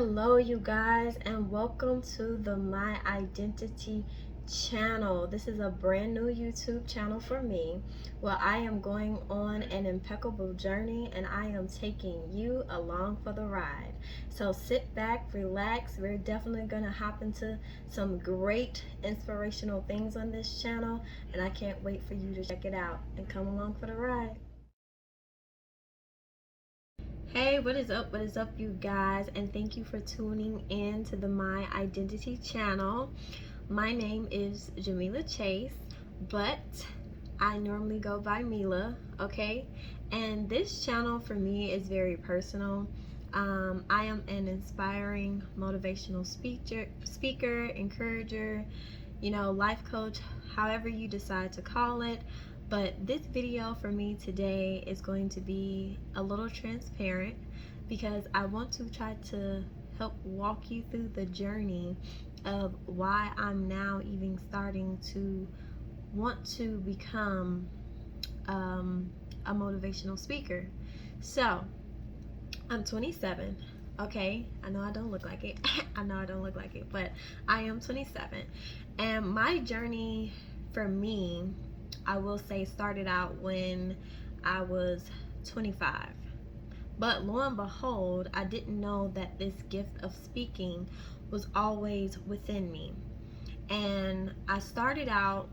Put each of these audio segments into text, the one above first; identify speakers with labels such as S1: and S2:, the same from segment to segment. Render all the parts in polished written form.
S1: Hello you guys, and welcome to the My Identity channel. This is a brand new YouTube channel for me where I am going on an impeccable journey and I am taking you along for the ride. So sit back, relax. We're definitely going to hop into some great inspirational things on this channel, and I can't wait for you to check it out and come along for the ride. Hey, what is up? What is up, you guys? And thank you for tuning in to the My Identity channel. My name is Jamila Chase, but I normally go by Mila, okay? And this channel for me is very personal. I am an inspiring motivational speaker, encourager, life coach, however you decide to call it. But this video for me today is going to be a little transparent because I want to try to help walk you through the journey of why I'm now even starting to want to become a motivational speaker. So, I'm 27, okay? I know I don't look like it. But I am 27. And my journey for me, I will say, started out when I was 25. But lo and behold, I didn't know that this gift of speaking was always within me. And I started out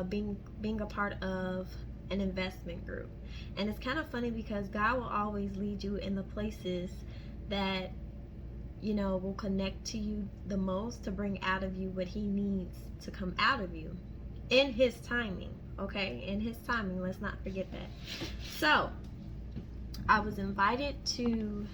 S1: being a part of an investment group. And it's kind of funny because God will always lead you in the places that will connect to you the most to bring out of you what he needs to come out of you in his timing, okay? In his timing, let's not forget that. So I was invited to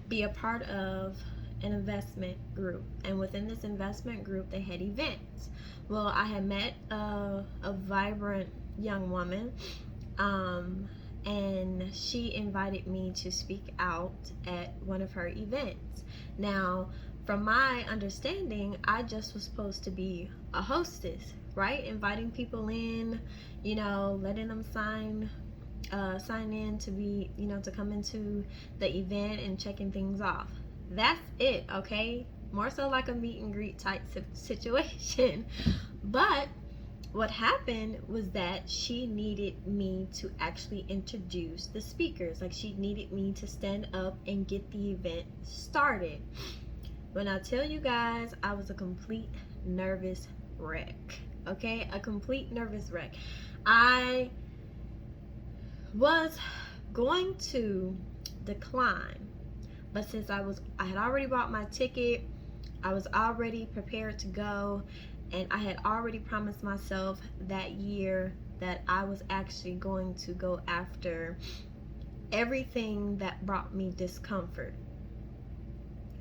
S1: be a part of an investment group, and within this investment group they had events. Well, I had met a vibrant young woman, and she invited me to speak out at one of her events. Now, from my understanding, I just was supposed to be a hostess, right? Inviting people in, letting them sign in to be, to come into the event and checking things off. That's it, okay? More so like a meet and greet type situation. But what happened was that she needed me to actually introduce the speakers. Like, she needed me to stand up and get the event started. When I tell you guys, I was a complete nervous wreck, okay? A complete nervous wreck. I was going to decline, but since I had already bought my ticket, I was already prepared to go, and I had already promised myself that year that I was actually going to go after everything that brought me discomfort,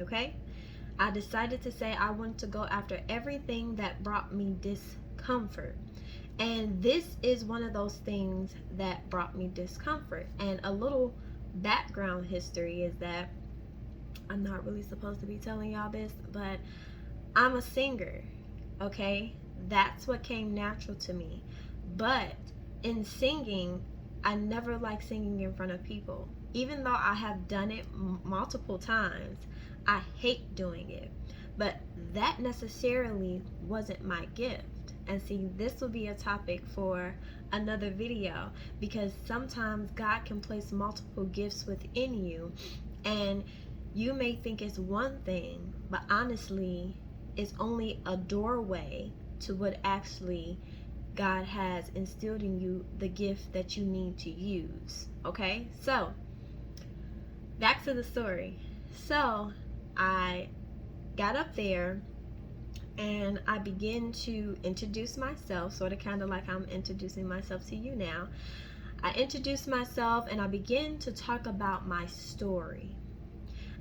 S1: okay? I decided to say I wanted to go after everything that brought me discomfort. And this is one of those things that brought me discomfort. And a little background history is that I'm not really supposed to be telling y'all this, but I'm a singer, okay? That's what came natural to me. But in singing, I never liked singing in front of people. Even though I have done it multiple times, I hate doing it. But that necessarily wasn't my gift. And see, this will be a topic for another video, because sometimes God can place multiple gifts within you, and you may think it's one thing, but honestly, it's only a doorway to what actually God has instilled in you, the gift that you need to use, okay? So, back to the story. So, I got up there and I began to introduce myself, sort of kind of like I'm introducing myself to you now. I introduced myself and I began to talk about my story.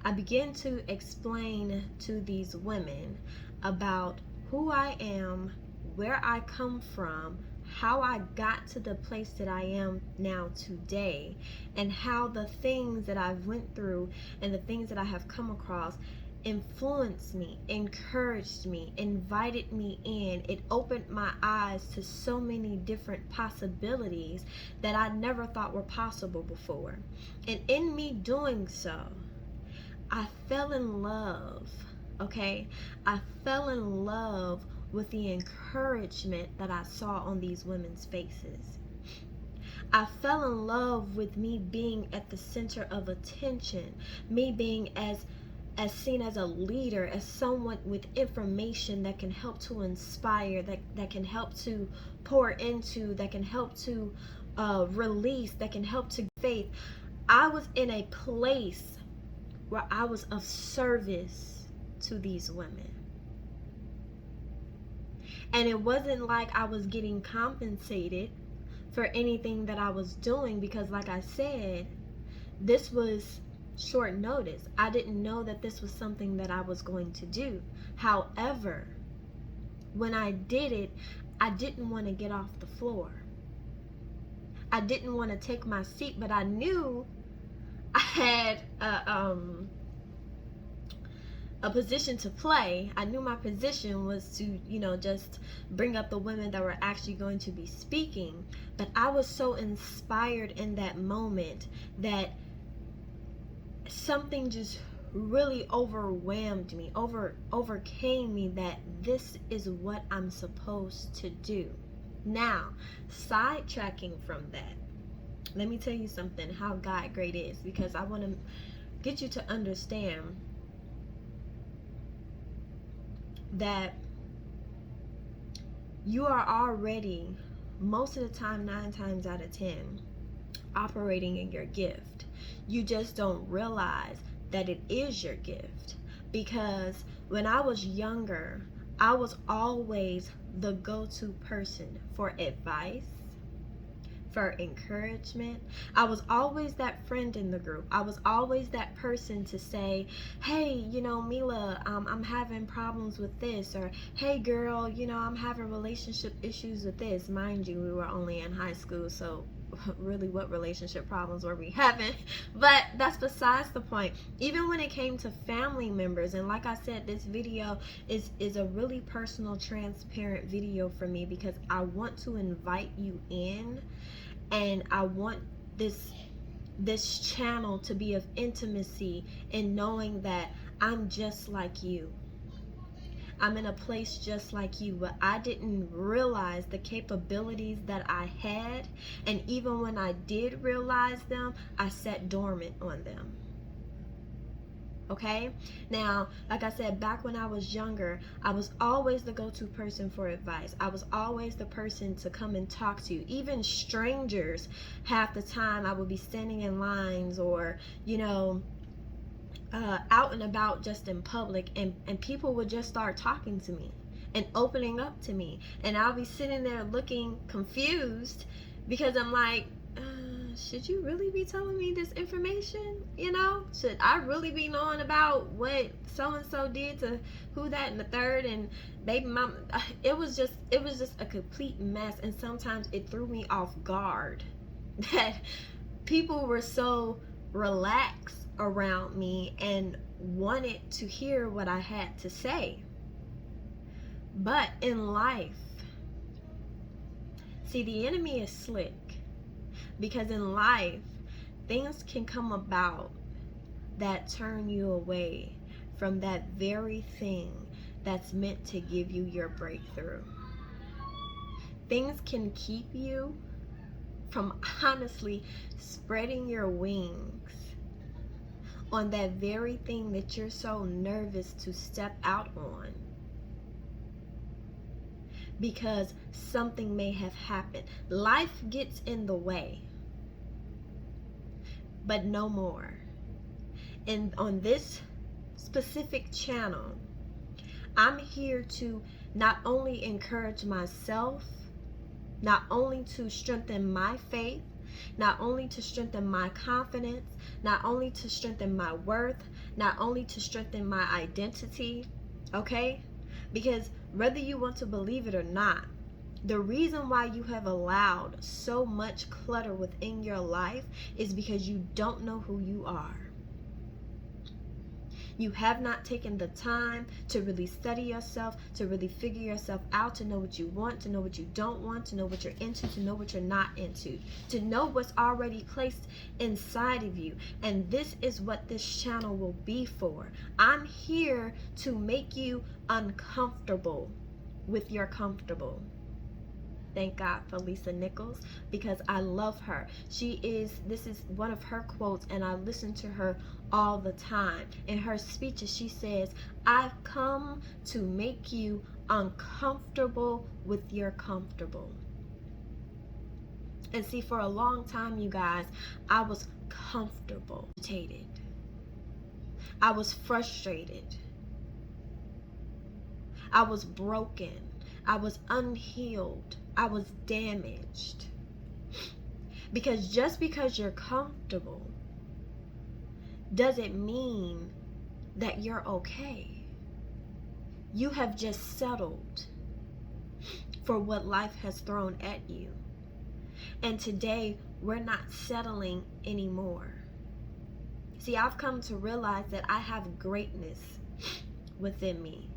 S1: I began to explain to these women about who I am, where I come from, how I got to the place that I am now today, and how the things that I've went through and the things that I have come across influenced me, encouraged me, invited me in. It opened my eyes to so many different possibilities that I never thought were possible before. And in me doing so, I fell in love, okay? I fell in love with the encouragement that I saw on these women's faces. I fell in love with me being at the center of attention, me being as seen as a leader, as someone with information that can help to inspire, that can help to pour into, that can help to release, that can help to faith. I was in a place where I was of service to these women. And it wasn't like I was getting compensated for anything that I was doing, because like I said, this was short notice. I didn't know that this was something that I was going to do. However, when I did it, I didn't want to get off the floor. I didn't want to take my seat, but I knew I had a position to play. I knew my position was to, just bring up the women that were actually going to be speaking. But I was so inspired in that moment that something just really overwhelmed me, overcame me, that this is what I'm supposed to do. Now, sidetracking from that, let me tell you something, how God great is, because I want to get you to understand that you are already, most of the time, 9 times out of 10, operating in your gift. You just don't realize that it is your gift. Because when I was younger, I was always the go-to person for advice, for encouragement. I was always that friend in the group. I was always that person to say, hey, Mila, I'm having problems with this, or hey girl, I'm having relationship issues with this. Mind you, we were only in high school, so really what relationship problems were we having? But that's besides the point. Even when it came to family members, and like I said, this video is a really personal, transparent video for me, because I want to invite you in, and I want this channel to be of intimacy, in knowing that I'm just like you. I'm in a place just like you, but I didn't realize the capabilities that I had. And even when I did realize them, I sat dormant on them. Okay? Now, like I said, back when I was younger, I was always the go-to person for advice. I was always the person to come and talk to. Even strangers, half the time I would be standing in lines, or, out and about just in public, and people would just start talking to me and opening up to me, and I'll be sitting there looking confused, because I'm like, should you really be telling me this information? Should I really be knowing about what so and so did to who, that, and the third, and baby mom? It was just a complete mess. And sometimes it threw me off guard that people were so relaxed around me and wanted to hear what I had to say. But in life, see, the enemy is slick, because in life, things can come about that turn you away from that very thing that's meant to give you your breakthrough. Things can keep you from honestly spreading your wings on that very thing that you're so nervous to step out on, because something may have happened. Life gets in the way, but no more. And on this specific channel, I'm here to not only encourage myself, not only to strengthen my faith, not only to strengthen my confidence, not only to strengthen my worth, not only to strengthen my identity, okay? Because whether you want to believe it or not, the reason why you have allowed so much clutter within your life is because you don't know who you are. You have not taken the time to really study yourself, to really figure yourself out, to know what you want, to know what you don't want, to know what you're into, to know what you're not into, to know what's already placed inside of you. And this is what this channel will be for. I'm here to make you uncomfortable with your comfortable. Thank God for Lisa Nichols, because I love her. This is one of her quotes, and I listen to her all the time. In her speeches, she says, I've come to make you uncomfortable with your comfortable. And see, for a long time, you guys, I was comfortable, I was frustrated, I was broken, I was unhealed, I was damaged. Because just because you're comfortable doesn't mean that you're okay. You have just settled for what life has thrown at you. And today, we're not settling anymore. See, I've come to realize that I have greatness within me.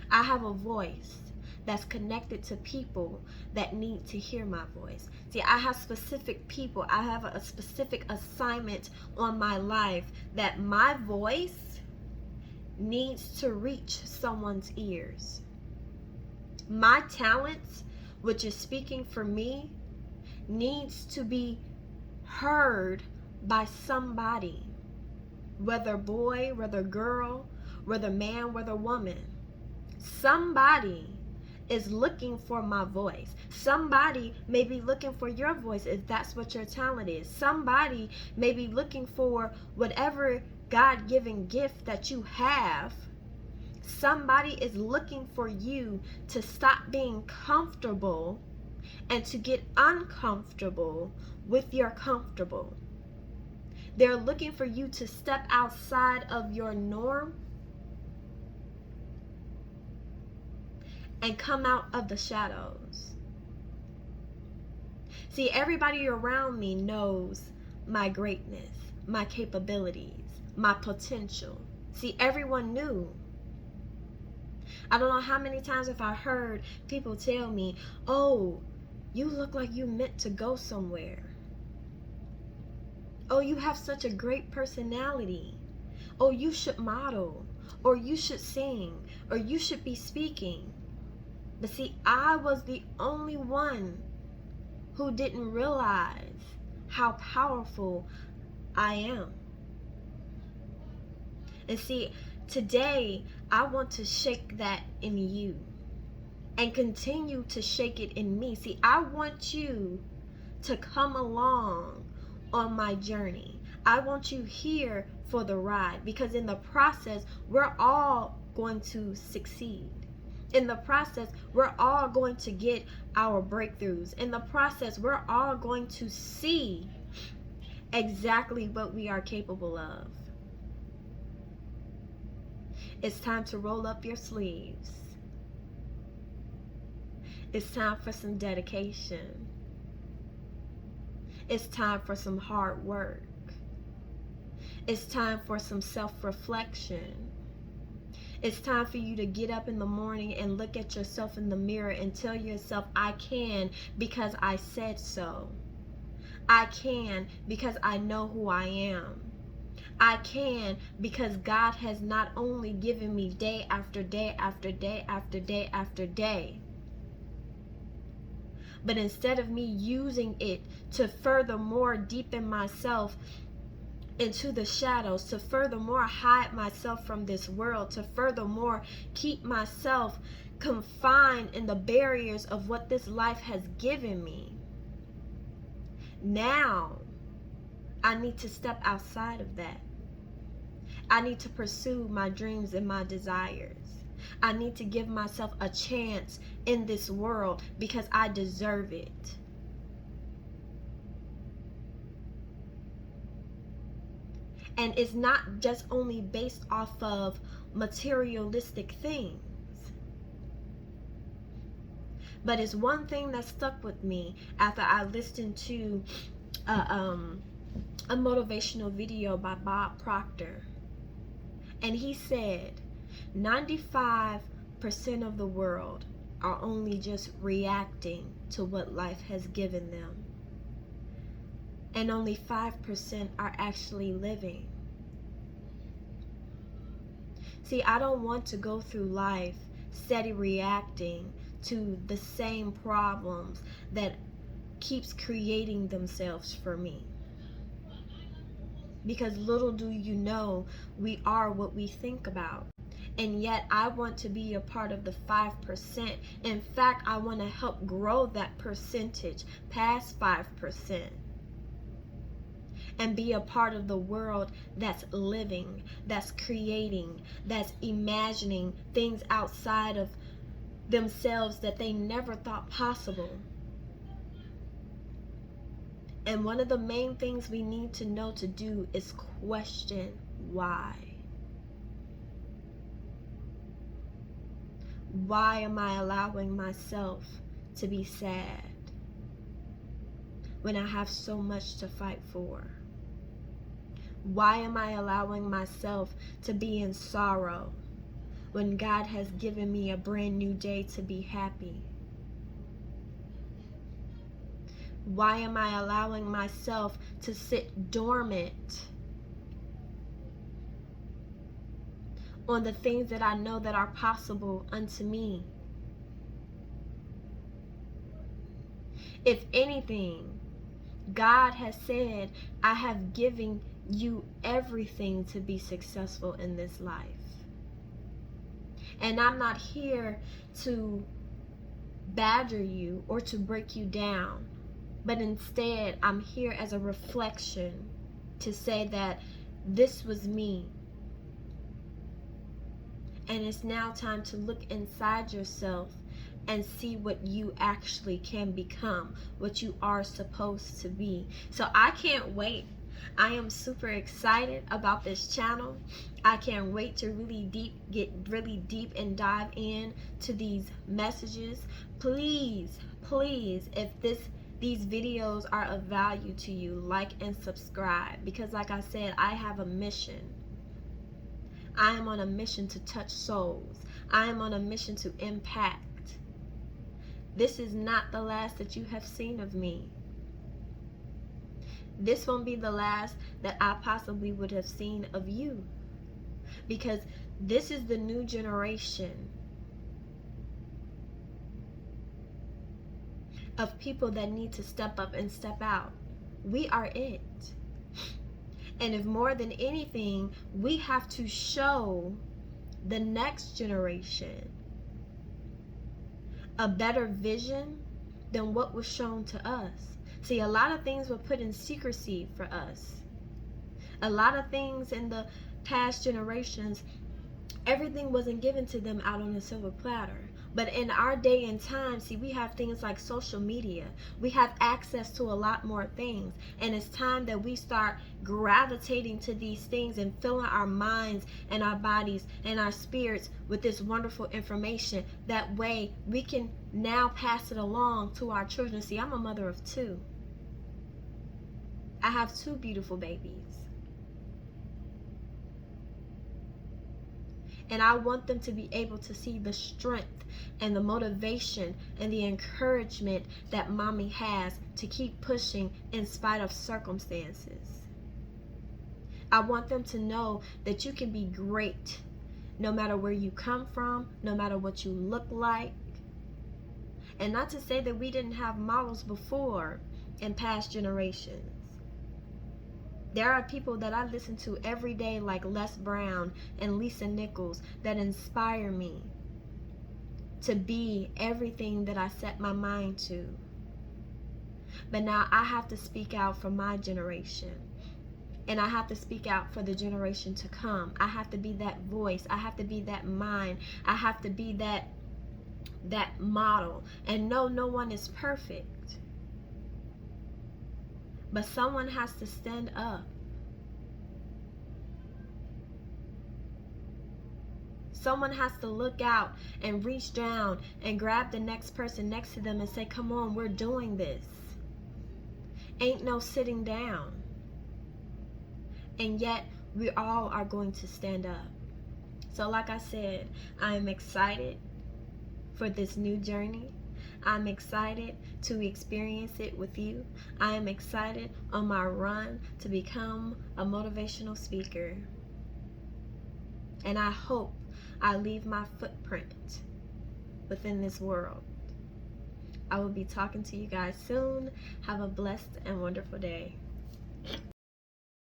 S1: I have a voice that's connected to people that need to hear my voice. See, I have specific people. I have a specific assignment on my life that my voice needs to reach someone's ears. My talents, which is speaking for me, needs to be heard by somebody, whether boy, whether girl, whether man, whether woman. Somebody is looking for my voice. Somebody may be looking for your voice if that's what your talent is. Somebody may be looking for whatever God-given gift that you have. Somebody is looking for you to stop being comfortable and to get uncomfortable with your comfortable. They're looking for you to step outside of your norm and come out of the shadows. See, everybody around me knows my greatness, my capabilities, my potential. See, everyone knew. I don't know how many times have I heard people tell me, oh, you look like you meant to go somewhere. Oh, you have such a great personality. Oh, you should model, or you should sing, or you should be speaking. But see, I was the only one who didn't realize how powerful I am. And see, today I want to shake that in you and continue to shake it in me. See, I want you to come along on my journey. I want you here for the ride, because in the process, we're all going to succeed. In the process, we're all going to get our breakthroughs. In the process, we're all going to see exactly what we are capable of. It's time to roll up your sleeves. It's time for some dedication. It's time for some hard work. It's time for some self-reflection. It's time for you to get up in the morning and look at yourself in the mirror and tell yourself, I can because I said so. I can because I know who I am. I can because God has not only given me day after day after day after day after day, but instead of me using it to furthermore deepen myself into the shadows, to furthermore hide myself from this world, to furthermore keep myself confined in the barriers of what this life has given me. Now, I need to step outside of that. I need to pursue my dreams and my desires. I need to give myself a chance in this world because I deserve it. And it's not just only based off of materialistic things. But it's one thing that stuck with me after I listened to a motivational video by Bob Proctor. And he said 95% of the world are only just reacting to what life has given them. And only 5% are actually living. See, I don't want to go through life steady reacting to the same problems that keeps creating themselves for me. Because little do you know, we are what we think about. And yet I want to be a part of the 5%. In fact, I want to help grow that percentage past 5%. And be a part of the world that's living, that's creating, that's imagining things outside of themselves that they never thought possible. And one of the main things we need to know to do is question why. Why am I allowing myself to be sad when I have so much to fight for? Why am I allowing myself to be in sorrow when God has given me a brand new day to be happy? Why am I allowing myself to sit dormant on the things that I know that are possible unto me? If anything, God has said, I have given you everything to be successful in this life. And I'm not here to badger you or to break you down, but instead I'm here as a reflection to say that this was me. And it's now time to look inside yourself and see what you actually can become, what you are supposed to be. So I can't wait. I am super excited about this channel. I can't wait to get really deep and dive in to these messages. Please, if these videos are of value to you, like and subscribe, because like I said, I have a mission. I am on a mission to touch souls. I am on a mission to impact. This is not the last that you have seen of me. This won't be the last that I possibly would have seen of you, because this is the new generation of people that need to step up and step out. We are it. And if more than anything, we have to show the next generation a better vision than what was shown to us. See, a lot of things were put in secrecy for us. A lot of things in the past generations, everything wasn't given to them out on a silver platter. But in our day and time, see, we have things like social media. We have access to a lot more things. And it's time that we start gravitating to these things and filling our minds and our bodies and our spirits with this wonderful information. That way we can now pass it along to our children. See, I'm a mother of 2. I have 2 beautiful babies. And I want them to be able to see the strength and the motivation and the encouragement that mommy has to keep pushing in spite of circumstances. I want them to know that you can be great no matter where you come from, no matter what you look like. And not to say that we didn't have models before in past generations. There are people that I listen to every day like Les Brown and Lisa Nichols that inspire me to be everything that I set my mind to. But now I have to speak out for my generation. And I have to speak out for the generation to come. I have to be that voice. I have to be that mind. I have to be that model. And no one is perfect. But someone has to stand up. Someone has to look out and reach down and grab the next person next to them and say, come on, we're doing this. Ain't no sitting down. And yet we all are going to stand up. So, like I said, I'm excited for this new journey. I'm excited to experience it with you. I am excited on my run to become a motivational speaker. And I hope I leave my footprint within this world. I will be talking to you guys soon. Have a blessed and wonderful day.